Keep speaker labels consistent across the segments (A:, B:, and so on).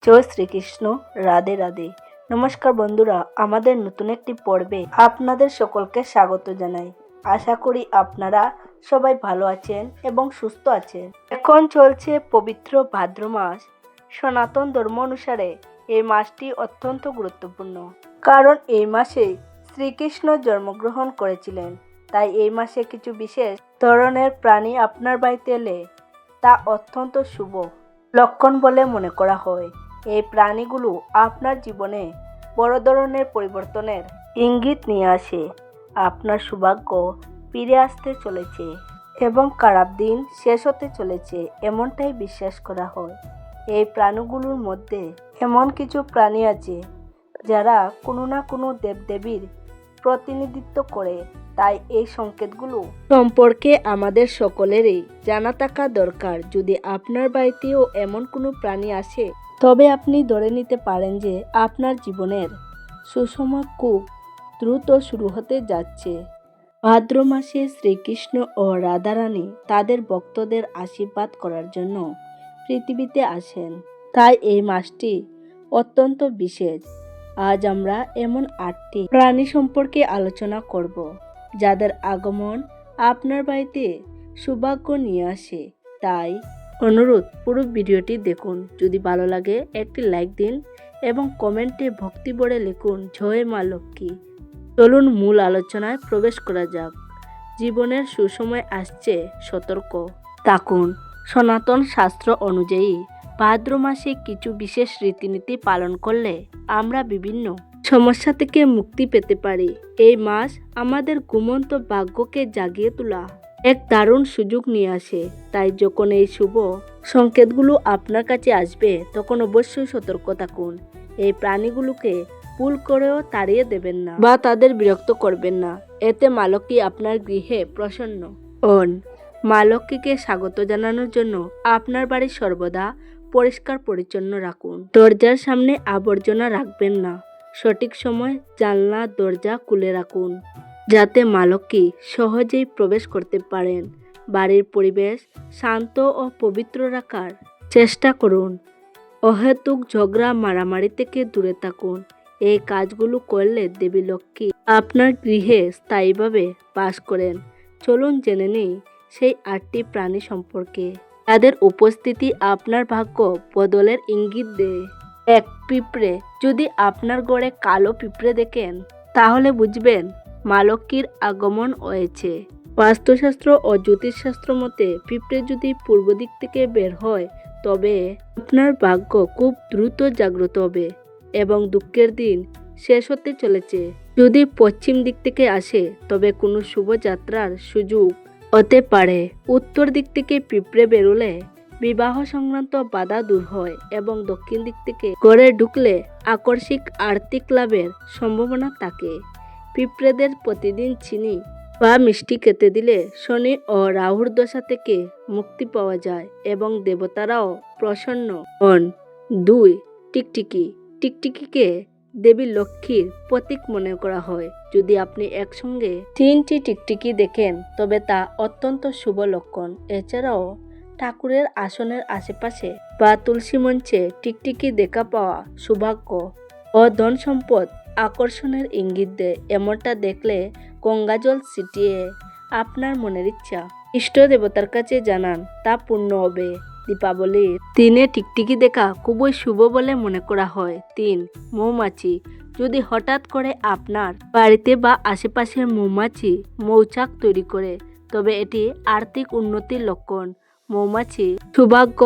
A: জয় শ্রীকৃষ্ণ। রাধে রাধে। নমস্কার বন্ধুরা, আমাদের নতুন একটি পর্বে আপনাদের সকলকে স্বাগত জানাই। আশা করি আপনারা সবাই ভালো আছেন এবং সুস্থ আছেন। এখন চলছে পবিত্র ভাদ্র মাস। সনাতন ধর্ম অনুসারে এই মাসটি অত্যন্ত গুরুত্বপূর্ণ, কারণ এই মাসে শ্রীকৃষ্ণ জন্মগ্রহণ করেছিলেন। তাই এই মাসে কিছু বিশেষ ধরনের প্রাণী আপনার বাড়িতে এলে তা অত্যন্ত শুভ লক্ষণ বলে মনে করা হয়। এই প্রাণীগুলো আপনার জীবনে বড় ধরনের পরিবর্তনের ইঙ্গিত নিয়ে আসে। আপনার সৌভাগ্য ফিরে আসতে চলেছে এবং খারাপ দিন শেষ হতে চলেছে, এমনটাই বিশ্বাস করা হয়। এই প্রাণীগুলোর মধ্যে এমন কিছু প্রাণী আছে যারা কোনো না কোনো দেবদেবীর প্রতিনিধিত্ব করে। তাই এই সংকেতগুলো সম্পর্কে আমাদের সকলেরই জানা থাকা দরকার। যদি আপনার বাড়িতেও এমন কোনো প্রাণী আসে, তবে আপনি ধরে নিতে পারেন যে আপনার জীবনের সুসময় খুব দ্রুত শুরু হতে যাচ্ছে। ভাদ্র মাসে শ্রীকৃষ্ণ ও রাধারানী তাদের ভক্তদের আশীর্বাদ করার জন্য পৃথিবীতে আসেন। তাই এই মাসটি অত্যন্ত বিশেষ। আজ আমরা এমন 8টি প্রাণী সম্পর্কে আলোচনা করব, যাদের আগমন আপনার বাড়িতে সৌভাগ্য নিয়ে আসে। তাই অনুরোধ, পুরো ভিডিওটি দেখুন। যদি ভালো লাগে একটি লাইক দিন এবং কমেন্টে ভক্তি ভরে লিখুন জয় মা লক্ষ্মী। চলুন মূল আলোচনায় প্রবেশ করা যাক। জীবনের সুসময় আসছে, সতর্ক থাকুন। সনাতন শাস্ত্র অনুযায়ী ভাদ্র মাসে কিছু বিশেষ রীতিনীতি পালন করলে আমরা বিভিন্ন সমস্যা থেকে মুক্তি পেতে পারি। এই মাস আমাদের ঘুমন্ত ভাগ্যকে জাগিয়ে তোলা এক দারুণ সুযোগ নিয়ে আসে। তাই যখন এই শুভ সংকেতগুলো আপনার কাছে আসবে, তখন অবশ্যই সতর্ক থাকুন। এই প্রাণীগুলোকে ভুল করেও তাড়িয়ে দেবেন না বা তাদের বিরক্ত করবেন না। এতে মা লক্ষ্মী আপনার গৃহে প্রসন্ন হন। মা লক্ষ্মীকে স্বাগত জানানোর জন্য আপনার বাড়ি সর্বদা পরিষ্কার পরিচ্ছন্ন রাখুন। দরজার সামনে আবর্জনা রাখবেন না। সঠিক সময় জানলা দরজা খুলে রাখুন, যাতে মা লক্ষ্মী সহজেই প্রবেশ করতে পারেন। বাড়ির পরিবেশ শান্ত ও পবিত্র রাখার চেষ্টা করুন। অহেতুক ঝগড়া মারামারি থেকে দূরে থাকুন। এই কাজগুলো করলে দেবী লক্ষ্মী আপনার গৃহে স্থায়ীভাবে বাস করেন। চলুন জেনে নিই সেই 8টি প্রাণী সম্পর্কে, তাদের উপস্থিতি আপনার ভাগ্য বদলের ইঙ্গিত দেয়। 1. পিঁপড়ে। যদি আপনার ঘরে কালো পিঁপড়ে দেখেন, তাহলে বুঝবেন মা লক্ষ্মীর আগমন হয়েছে। বাস্তুশাস্ত্র ও জ্যোতিষশাস্ত্র মতে পিঁপড়ে যদি পূর্ব দিক থেকে বের হয়, তবে আপনার ভাগ্য খুব দ্রুত জাগ্রত হবে এবং দুঃখের দিন শেষ হতে চলেছে। যদি পশ্চিম দিক থেকে আসে, তবে কোনো শুভযাত্রার সুযোগ হতে পারে। উত্তর দিক থেকে পিঁপড়ে বেরোলে বিবাহ সংক্রান্ত বাধা দূর হয় এবং দক্ষিণ দিক থেকে ঘরে ঢুকলে আকস্মিক আর্থিক লাভের সম্ভাবনা থাকে। পিঁপড়েদের প্রতিদিন চিনি বা মিষ্টি খেতে দিলে শনি ও রাহুর দশা থেকে মুক্তি পাওয়া যায় এবং দেবতারাও প্রসন্ন হন। 2. টিকটিকি। টিকটিকিকে দেবী লক্ষ্মীর প্রতীক মনে করা হয়। যদি আপনি একসঙ্গে 3টি টিকটিকি দেখেন, তবে তা অত্যন্ত শুভ লক্ষণ। এছাড়াও ঠাকুরের আসনের আশেপাশে বা তুলসী মঞ্চে টিকটিকি দেখা পাওয়া সৌভাগ্য ও ধন সম্পদ আকর্ষণের ইঙ্গিত দেয়। এমনটা দেখলে গঙ্গাজল ছিটিয়ে আপনার মনের ইচ্ছা ইষ্ট দেবতার কাছে জানান, তা পূর্ণ হবে। দীপাবলির দিনে টিকটিকি দেখা খুবই শুভ বলে মনে করা হয়। 3. মৌমাছি। যদি হঠাৎ করে আপনার বাড়িতে বা আশেপাশে মৌমাছি মৌচাক তৈরি করে, তবে এটি আর্থিক উন্নতির লক্ষণ। মৌমাছি সৌভাগ্য,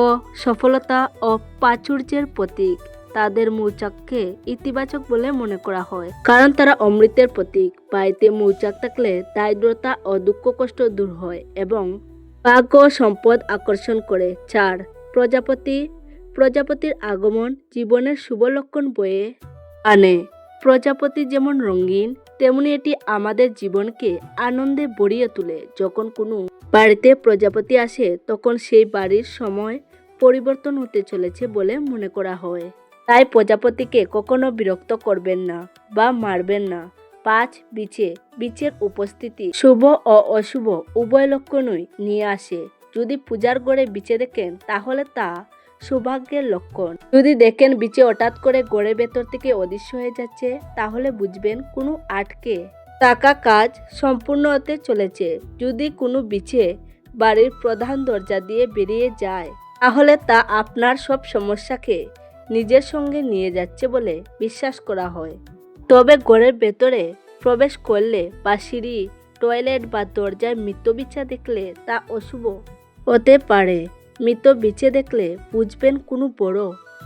A: সফলতা ও প্রাচুর্যের প্রতীক। তাদের মৌচাককে ইতিবাচক বলে মনে করা হয়, কারণ তারা অমৃতের প্রতীক। বাড়িতে মৌচাক থাকলে দারিদ্রতা ও দুঃখ কষ্ট দূর হয় এবং ভাগ্য ও সম্পদ আকর্ষণ করে। 4. প্রজাপতি। প্রজাপতির আগমন জীবনের শুভ লক্ষণ বয়ে আনে। প্রজাপতি যেমন রঙিন, তেমনি এটি আমাদের জীবনকে আনন্দে ভরিয়ে তোলে। যখন কোনো বাড়িতে প্রজাপতি আসে, তখন সেই বাড়ির সময় পরিবর্তন হতে চলেছে বলে মনে করা হয়। তাই প্রজাপতিকে কখনো বিরক্ত করবেন না বা মারবেন না। 5. বিছে। বিছের উপস্থিতি শুভ ও অশুভ উভয় লক্ষণই নিয়ে আসে। যদি পূজার ঘরে বিছে দেখেন, তাহলে তা সৌভাগ্যের লক্ষণ। যদি দেখেন বিচে হঠাৎ করে ঘরের ভেতর থেকে অদৃশ্য হয়ে যাচ্ছে, তাহলে বুঝবেন কোনো আটকে থাকা কাজ সম্পূর্ণ হতে চলেছে। যদি কোনো বিচে বাড়ির প্রধান দরজা দিয়ে বেরিয়ে যায়, তাহলে তা আপনার সব সমস্যাকে নিজের সঙ্গে নিয়ে যাচ্ছে বলে বিশ্বাস করা হয়। তবে ঘরের ভেতরে প্রবেশ করলে বা সিঁড়ি, টয়লেট বা দরজায় মৃত বিছা দেখলে তা অশুভ হতে পারে। মৃত বিছে দেখলে বুঝবেন কোনো বড়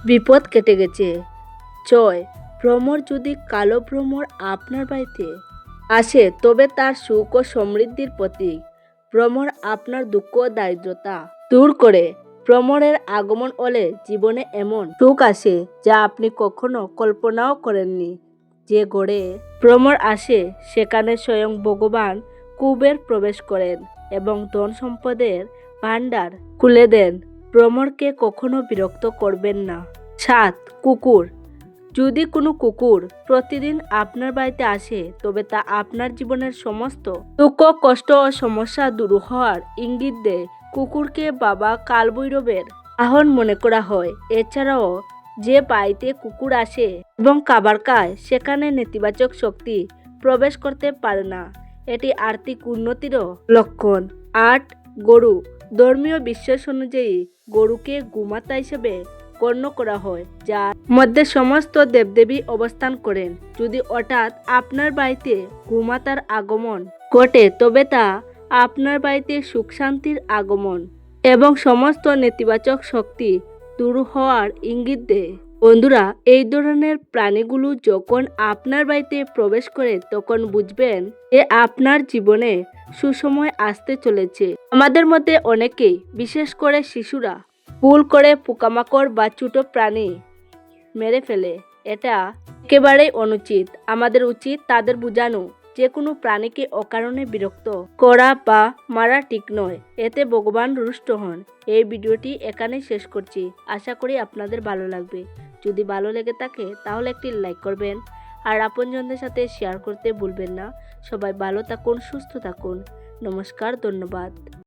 A: বিপদ কেটে গেছে। 6. ভ্রমর। যদি কালো ভ্রমর আপনার বাড়িতে আসে, তবে তার সুখ ও সমৃদ্ধির প্রতীক। ভ্রমর আপনার দুঃখ ও দারিদ্রতা দূর করে। ভ্রমরের আগমন হলে জীবনে এমন সুখ আসে যা আপনি কখনো কল্পনাও করেননি। যে ঘরে ভ্রমর আসে, সেখানে স্বয়ং ভগবান কুবের প্রবেশ করেন এবং ধন সম্পদের ভাণ্ডার খুলে দেন। ভ্রমরকে কখনো বিরক্ত করবেন না। 7. কুকুর। যদি কোনো কুকুর প্রতিদিন আপনার বাড়িতে আসে, তবে তা আপনার জীবনের সমস্ত দুঃখ, কষ্ট ও সমস্যা দূর হওয়ার ইঙ্গিত দেয়। কুকুরকে বাবা কালভৈরবের বাহন মনে করা হয়। এছাড়াও যে বাড়িতে কুকুর আসে এবং খাবার খায়, সেখানে নেতিবাচক শক্তি প্রবেশ করতে পারে না। এটি আর্থিক উন্নতিরও লক্ষণ। 8. গরু। ধর্মীয় বিশ্বাস অনুযায়ী গরুকে গোমাতা হিসেবে গণ্য করা হয়, যার মধ্যে সমস্ত দেবদেবী অবস্থান করেন। যদি হঠাৎ আপনার বাড়িতে গোমাতার আগমন ঘটে, তবে তা আপনার বাড়িতে সুখ শান্তির আগমন এবং সমস্ত নেতিবাচক শক্তি দূর হওয়ার ইঙ্গিত দেয়। বন্ধুরা, এই ধরনের প্রাণীগুলো যখন আপনার বাড়িতে প্রবেশ করে, তখন বুঝবেন যে আপনার জীবনে সুসময় আসতে চলেছে। আমাদের মধ্যে অনেকেই, বিশেষ করে শিশুরা, ভুল করে পোকামাকড় বা ছোট প্রাণী মেরে ফেলে। এটা একেবারেই অনুচিত। আমাদের উচিত তাদের বোঝানো যে কোনো প্রাণীকে অকারণে বিরক্ত করা বা মারা ঠিক নয়। এতে ভগবান রুষ্ট হন। এই ভিডিওটি এখানেই শেষ করছি। আশা করি আপনাদের ভালো লাগবে। যদি ভালো লেগে থাকে তাহলে একটি লাইক করবেন আর আপনজনদের সাথে শেয়ার করতে ভুলবেন না। সবাই ভালো থাকুন, সুস্থ থাকুন। নমস্কার, ধন্যবাদ।